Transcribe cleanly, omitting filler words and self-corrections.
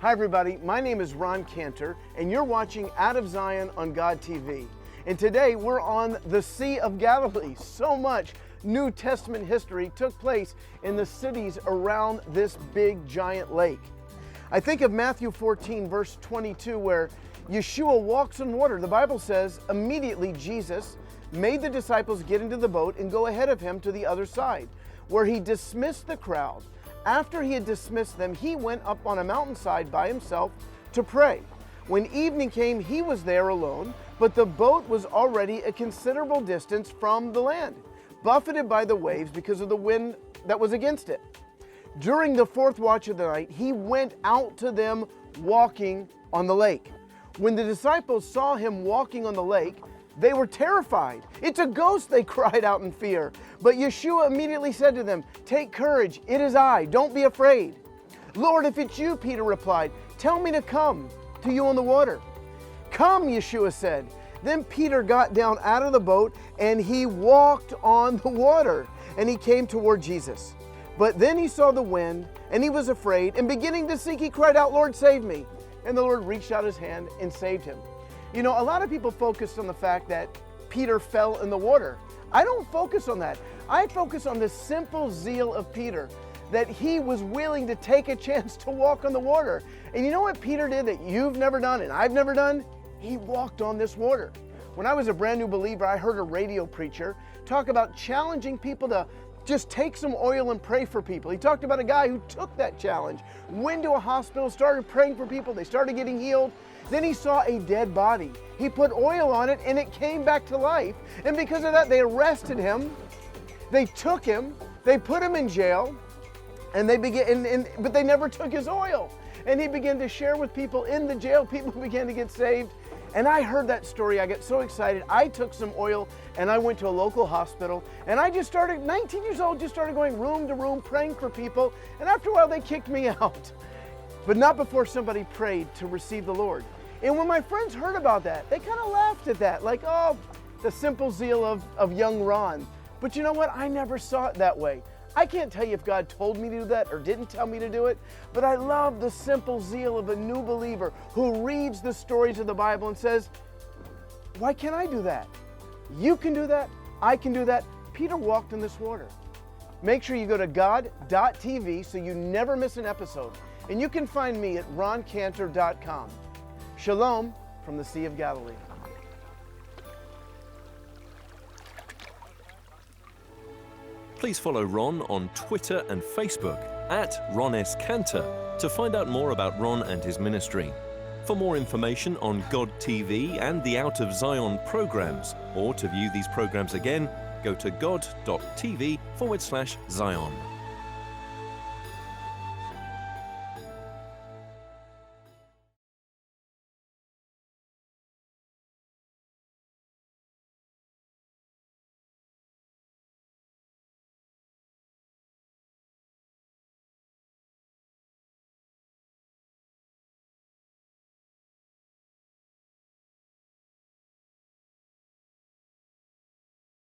Hi everybody, my name is Ron Cantor and you're watching Out of Zion on God TV. And today we're on the Sea of Galilee. So much New Testament history took place in the cities around this big giant lake. I think of Matthew 14 verse 22 where Yeshua walks on water. The Bible says immediately Jesus made the disciples get into the boat and go ahead of him to the other side, where he dismissed the crowd. After he had dismissed them, he went up on a mountainside by himself to pray. When evening came, he was there alone, but the boat was already a considerable distance from the land, buffeted by the waves because of the wind that was against it. During the fourth watch of the night, he went out to them walking on the lake. When the disciples saw him walking on the lake, they were terrified. "It's a ghost," they cried out in fear. But Yeshua immediately said to them, "Take courage, it is I, don't be afraid." "Lord, if it's you," Peter replied, "tell me to come to you on the water." "Come," Yeshua said. Then Peter got down out of the boat and he walked on the water, and he came toward Jesus. But then he saw the wind and he was afraid, and beginning to sink, he cried out, "Lord, save me." And the Lord reached out his hand and saved him. You know, a lot of people focus on the fact that Peter fell in the water. I don't focus on that. I focus on the simple zeal of Peter, that he was willing to take a chance to walk on the water. And you know what Peter did that you've never done and I've never done? He walked on this water. When I was a brand new believer, I heard a radio preacher talk about challenging people to just take some oil and pray for people. He talked about a guy who took that challenge, went to a hospital, started praying for people, they started getting healed. Then he saw a dead body. He put oil on it and it came back to life. And because of that, they arrested him. They took him, they put him in jail, and but they never took his oil. And he began to share with people in the jail. People began to get saved. And I heard that story. I got so excited. I took some oil and I went to a local hospital. And I just started, 19 years old, just started going room to room praying for people. And after a while, they kicked me out. But not before somebody prayed to receive the Lord. And when my friends heard about that, they kind of laughed at that, like, oh, the simple zeal of young Ron. But you know what? I never saw it that way. I can't tell you if God told me to do that or didn't tell me to do it, but I love the simple zeal of a new believer who reads the stories of the Bible and says, why can't I do that? You can do that. I can do that. Peter walked in this water. Make sure you go to god.tv so you never miss an episode. And you can find me at roncantor.com. Shalom from the Sea of Galilee. Please follow Ron on Twitter and Facebook at Ron S. Cantor to find out more about Ron and his ministry. For more information on God TV and the Out of Zion programs, or to view these programs again, go to god.tv/Zion.